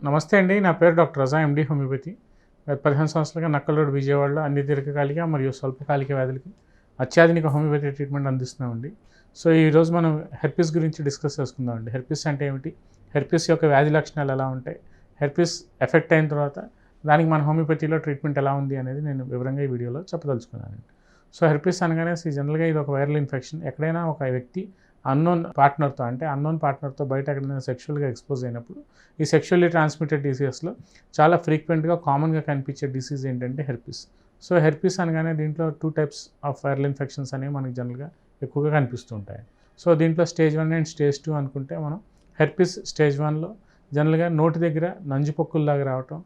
నమస్తే అండి. నా పేరు డాక్టర్ రజా, ఎండి హోమియోపతి. గత 15 సంవత్సరాలుగా నక్కల్ రోడ్ విజయవాడలో అన్ని దీర్ఘకాలిక మరియు స్వల్పకాలిక వ్యాధులకి అత్యాధునిక హోమియోపతి ట్రీట్మెంట్ అందిస్తున్నామండి. సో, ఈరోజు మనం హెర్పిస్ గురించి డిస్కస్ చేసుకుందామండి. హెర్పిస్ అంటే ఏమిటి? హెర్పిస్ యొక్క వ్యాధి లక్షణాలు ఎలా ఉంటాయి? హెర్పిస్ ఎఫెక్ట్ అయిన తర్వాత దానికి మన హోమియోపతిలో ట్రీట్మెంట్ ఎలా ఉంది అనేది నేను వివరంగా ఈ వీడియోలో చెప్పదలుచుకున్నానండి. సో, హెర్పిస్ అనగానే జనరల్గా ఇది ఒక వైరల్ ఇన్ఫెక్షన్. ఎక్కడైనా ఒక వ్యక్తి అన్నోన్ పార్ట్నర్తో బయట ఎక్కడైనా సెక్షువల్గా ఎక్స్పోజ్ అయినప్పుడు ఈ సెక్షువల్లీ ట్రాన్స్మిటెడ్ డిసీజెస్లో చాలా ఫ్రీక్వెంట్గా కామన్గా కనిపించే డిసీజ్ ఏంటంటే హెర్పిస్. సో, హెర్పిస్ అనగానే దీంట్లో 2 టైప్స్ ఆఫ్ వైరల్ ఇన్ఫెక్షన్స్ అనేవి మనకి జనరల్గా ఎక్కువగా కనిపిస్తూ ఉంటాయి. సో, దీంట్లో స్టేజ్ 1 అండ్ స్టేజ్ 2 అనుకుంటే మనం హెర్పిస్ స్టేజ్ 1లో జనరల్గా నోటి దగ్గర నంజుపొక్కుల్లాగా రావటం,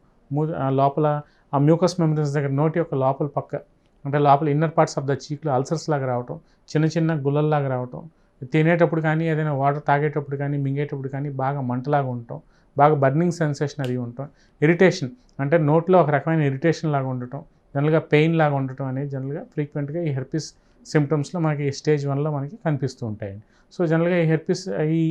లోపల ఆ మ్యూకస్ మెంబ్రేన్స్ దగ్గర నోటి యొక్క లోపల పక్క అంటే లోపల ఇన్నర్ పార్ట్స్ ఆఫ్ ద చీక్లో అల్సర్స్ లాగా రావటం, చిన్న చిన్న గుల్లల్లాగా రావటం, తినేటప్పుడు కానీ ఏదైనా వాటర్ తాగేటప్పుడు కానీ మింగేటప్పుడు కానీ బాగా మంటలాగా ఉండటం, బాగా బర్నింగ్ సెన్సేషన్ అది ఉండటం, ఇరిటేషన్ అంటే నోట్లో ఒక రకమైన ఇరిటేషన్ లాగా ఉండటం, జనరల్గా పెయిన్ లాగా ఉండటం అనేది జనరల్గా ఫ్రీక్వెంట్గా ఈ హెర్పిస్ సిమ్టమ్స్లో మనకి స్టేజ్ 1లో మనకి కనిపిస్తూ ఉంటాయండి. సో, జనరల్గా ఈ హెర్పిస్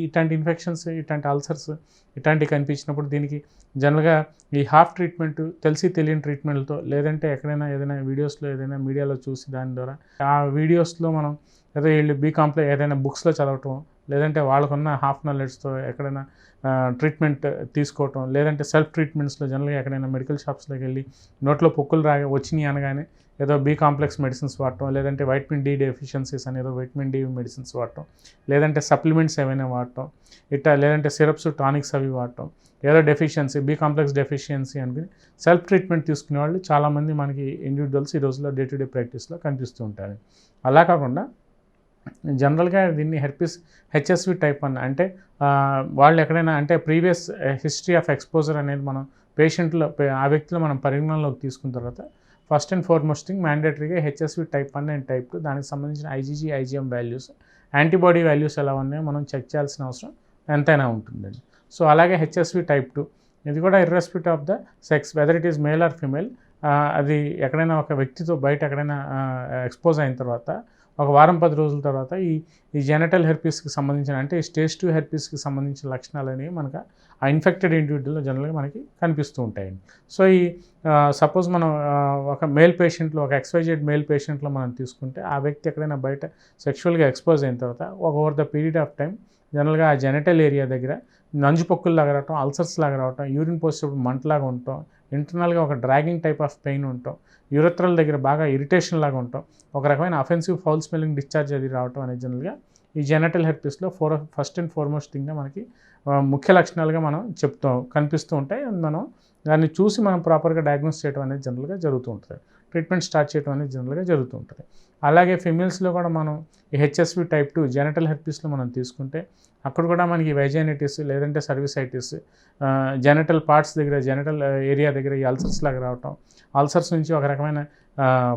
ఇట్లాంటి ఇన్ఫెక్షన్స్, ఇట్లాంటి అల్సర్స్ ఇట్లాంటివి కనిపించినప్పుడు దీనికి జనరల్గా ఈ హాఫ్ ట్రీట్మెంట్ తెలిసి తెలియని ట్రీట్మెంట్లతో లేదంటే ఎక్కడైనా ఏదైనా వీడియోస్లో ఏదైనా మీడియాలో చూసి దాని ద్వారా ఆ వీడియోస్లో మనం ఏదో వీళ్ళు ఏదైనా బుక్స్లో చదవటం, లేదంటే వాళ్ళకున్న హాఫ్ నాలెడ్జ్తో ఎక్కడైనా ట్రీట్మెంట్ తీసుకోవటం, లేదంటే సెల్ఫ్ ట్రీట్మెంట్స్లో జనరల్గా ఎక్కడైనా మెడికల్ షాప్స్లోకి వెళ్ళి నోట్లో పొక్కులు వచ్చినాయి అనగానే ఏదో బి కాంప్లెక్స్ మెడిసిన్స్ వాడటం, లేదంటే వైటమిన్ డి డెఫిషియన్సీస్ అని ఏదో వైటమిన్ డి మెడిసిన్స్ వాడటం, లేదంటే సప్లిమెంట్స్ ఏమైనా వాడటం, లేదంటే సిరప్స్ టానిక్స్ అవి వాడటం, ఏదో డెఫిషియన్సీ బి కాంప్లెక్స్ డెఫిషియన్సీ అనుకుని సెల్ఫ్ ట్రీట్మెంట్ తీసుకునే వాళ్ళు చాలామంది మనకి ఇండివిజువల్స్ ఈ రోజుల్లో డే టు డే ప్రాక్టీస్లో కనిపిస్తూ ఉంటారు. అలా కాకుండా జనరల్గా దీన్ని హెచ్ఎస్వి టైప్ 1 అంటే వాళ్ళు ఎక్కడైనా అంటే ప్రీవియస్ హిస్టరీ ఆఫ్ ఎక్స్పోజర్ అనేది మనం ఆ వ్యక్తిలో మనం పరిగణనలోకి తీసుకున్న తర్వాత ఫస్ట్ అండ్ ఫార్మోస్ట్ థింగ్ మ్యాండేటరీగా హెచ్ఎస్వి టైప్ 1 అండ్ టైప్ 2 దానికి సంబంధించిన IgG IgM values, antibody values ఎలా ఉన్నాయో మనం చెక్ చేయాల్సిన అవసరం ఎంతైనా ఉంటుందండి. సో, అలాగే హెచ్ఎస్వి టైప్ 2 ఇది కూడా irrespective of the sex whether it is male or female, అది ఎక్కడైనా ఒక వ్యక్తితో బయట ఎక్కడైనా ఎక్స్పోజ్ అయిన తర్వాత ఒక వారం 10 రోజుల తర్వాత ఈ జెనటల్ హెర్పిస్కి సంబంధించిన అంటే ఈ స్టేజ్ 2 హెర్పిస్కి సంబంధించిన లక్షణాలు అనేవి మనకు ఆ ఇన్ఫెక్టెడ్ ఇండివిజువల్లో జనరల్గా మనకి కనిపిస్తూ ఉంటాయండి. సో, సపోజ్ మనం ఒక మేల్ పేషెంట్లో ఒక ఎక్స్వైజెడ్ మేల్ పేషెంట్లో మనం తీసుకుంటే ఆ వ్యక్తి ఎక్కడైనా బయట సెక్షువల్గా ఎక్స్పోజ్ అయిన తర్వాత over the period of time జనరల్గా ఆ జెనటల్ ఏరియా దగ్గర నంజుపొక్కుల్లాగా రావటం, అల్సర్స్ లాగా రావటం, యూరిన్ పోసేటప్పుడు మంటలాగా ఉండటం, ఇంటర్నల్గా ఒక డ్రాగింగ్ టైప్ ఆఫ్ పెయిన్ ఉండటం, యూరత్రల్ దగ్గర బాగా ఇరిటేషన్ లాగా ఉండటం, ఒక రకమైన అఫెన్సివ్ ఫౌల్ స్మెల్లింగ్ డిశ్చార్జ్ అది రావటం అనేది జనరల్గా ఈ జెనటల్ హెర్పిస్లో ఫస్ట్ అండ్ ఫార్మోస్ట్ థింగ్గా మనకి ముఖ్య లక్షణాలుగా మనం కనిపిస్తూ ఉంటాయి. మనం దాన్ని చూసి మనం ప్రాపర్గా డయాగ్నోస్ చేయడం అనేది జనరల్గా జరుగుతూ ఉంటుంది. ట్రీట్మెంట్ స్టార్ట్ చేయడం అనేది జనరల్గా జరుగుతూ ఉంటుంది. అలాగే ఫిమేల్స్లో కూడా మనం ఈ హెచ్ఎస్వి టైప్ 2 జెనటల్ హెర్పిస్లో మనం తీసుకుంటే అక్కడ కూడా మనకి వైజైనైటిస్ లేదంటే సర్వీసైటిస్, జెనటల్ పార్ట్స్ దగ్గర జెనటల్ ఏరియా దగ్గర ఈ అల్సర్స్ లాగా రావటం, అల్సర్స్ నుంచి ఒక రకమైన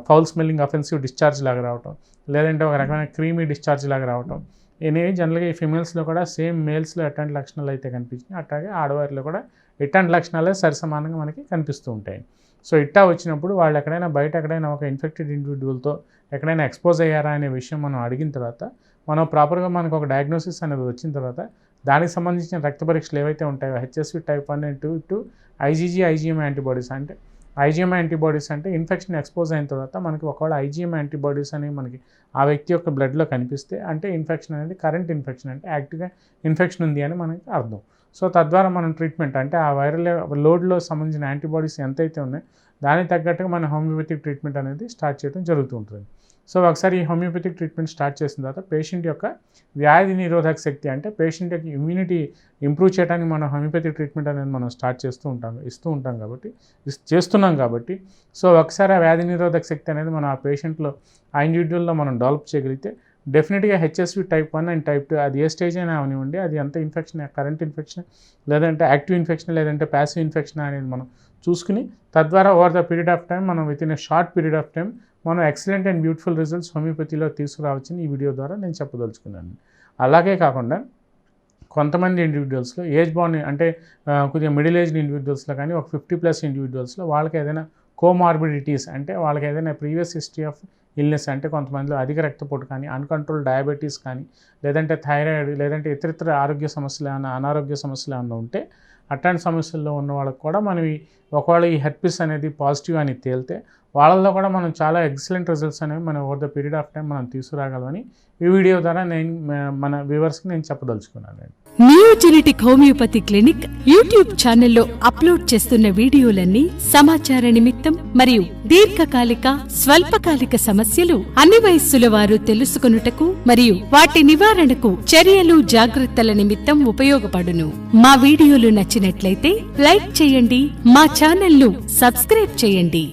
ఫౌల్ స్మెల్లింగ్ అఫెన్సివ్ డిశ్చార్జ్ లాగా రావటం, లేదంటే ఒక రకమైన క్రీమీ డిశ్చార్జ్ లాగా రావటం, ఇవి జనరల్గా ఈ ఫిమేల్స్లో కూడా సేమ్ మేల్స్లో ఎట్లాంటి లక్షణాలు అయితే కనిపించినాయి అట్లాగే ఆడవారిలో కూడా ఇట్లాంటి లక్షణాలే సరిసమానంగా మనకి కనిపిస్తూ ఉంటాయి. సో, ఇట్టా వచ్చినప్పుడు వాళ్ళు ఎక్కడైనా ఒక ఇన్ఫెక్టెడ్ ఇండివిజువల్తో ఎక్కడైనా ఎక్స్పోజ్ అయ్యారా అనే విషయం మనం అడిగిన తర్వాత మనం ప్రాపర్గా మనకు ఒక డయాగ్నోసిస్ అనేది వచ్చిన తర్వాత దానికి సంబంధించిన రక్త పరీక్షలు ఏవైతే ఉంటాయో HSV type 1 and 2 IgG IgM antibodies అంటే ఐజీఎం యాంటీబాడీస్ అంటే ఇన్ఫెక్షన్ ఎక్స్పోజ్ అయిన తర్వాత మనకి ఒకవేళ ఐజీఎం యాంటీబాడీస్ అనేవి మనకి ఆ వ్యక్తి యొక్క బ్లడ్లో కనిపిస్తే అంటే ఇన్ఫెక్షన్ అనేది కరెంట్ ఇన్ఫెక్షన్ అంటే యాక్టివ్గా ఇన్ఫెక్షన్ ఉంది అని మనకి అర్థం. సో, తద్వారా మనం ట్రీట్మెంట్ అంటే ఆ వైరల్ లోడ్లో సంబంధించిన యాంటీబాడీస్ ఎంతైతే ఉన్నాయో దానికి తగ్గట్టుగా మన హోమియోపతిక్ ట్రీట్మెంట్ అనేది స్టార్ట్ చేయడం జరుగుతూ ఉంటుంది. సో, ఒకసారి ఈ హోమియోపతిక్ ట్రీట్మెంట్ స్టార్ట్ చేసిన తర్వాత పేషెంట్ యొక్క వ్యాధి నిరోధక శక్తి అంటే పేషెంట్ యొక్క ఇమ్యూనిటీ ఇంప్రూవ్ చేయడానికి మనం హోమియోపతిక్ ట్రీట్మెంట్ అనేది మనం చేస్తున్నాం కాబట్టి సో, ఒకసారి ఆ వ్యాధి నిరోధక శక్తి అనేది మనం ఆ పేషెంట్లో ఆ ఇండివిజువల్లో మనం డెవలప్ చేయగలిగితే డెఫినెట్గా హెచ్ఎస్వి టైప్ 1 అండ్ టైప్ 2 అది ఏ స్టేజ్ అయినా అవనివ్వండి, అది ఎంత ఇన్ఫెక్షన్ కరెంట్ ఇన్ఫెక్షన్ లేదంటే యాక్టివ్ ఇన్ఫెక్షన్ లేదంటే ప్యాసివ్ ఇన్ఫెక్షన్ అనేది మనం చూసుకుని తద్వారా over the period of time మనం within a short period of time మనం ఎక్సలెంట్ అండ్ బ్యూటిఫుల్ రిజల్ట్స్ హోమియోపతిలో తీసుకురావచ్చని ఈ వీడియో ద్వారా నేను చెప్పదలుచుకున్నాను. అలాగే కాకుండా కొంతమంది ఇండివిజువల్స్లో ఏజ్ బాండ్ అంటే కొద్దిగా మిడిల్ ఏజ్డ్ ఇండివిజువల్స్లో కానీ ఒక 50+ ఇండివిజువల్స్లో వాళ్ళకి ఏదైనా కోమార్బిడిటీస్ అంటే వాళ్ళకి ఏదైనా ప్రీవియస్ హిస్టరీ ఆఫ్ ఇల్నెస్ అంటే కొంతమందిలో అధిక రక్తపోటు కానీ అన్కంట్రోల్ డయాబెటీస్ కానీ లేదంటే థైరాయిడ్ లేదంటే ఇతరితర ఆరోగ్య సమస్యలు అనారోగ్య సమస్యలు ఏమైనా ఉంటే అట్లాంటి సమస్యల్లో ఉన్న వాళ్ళకి కూడా మనం ఒకవేళ ఈ హెర్పిస్ అనేది పాజిటివ్ అని తేలితే వాళ్ళల్లో కూడా మనం చాలా ఎక్సలెంట్ రిజల్ట్స్ అనేవి మనం over the period of time మనం తీసుకురాగలమని ఈ వీడియో ద్వారా నేను మన వ్యూవర్స్కి నేను చెప్పదలుచుకున్నాను. నియోజెనెటిక్ హోమియోపతి క్లినిక్ యూట్యూబ్ ఛానల్లో అప్లోడ్ చేస్తున్న వీడియోలన్నీ సమాచార నిమిత్తం మరియు దీర్ఘకాలిక స్వల్పకాలిక సమస్యలు అన్ని వయస్సుల వారు తెలుసుకొనుటకు మరియు వాటి నివారణకు చర్యలు జాగ్రత్తల నిమిత్తం ఉపయోగపడును. మా వీడియోలు నచ్చినట్లయితే లైక్ చేయండి, మా ఛానల్ను సబ్స్క్రైబ్ చేయండి.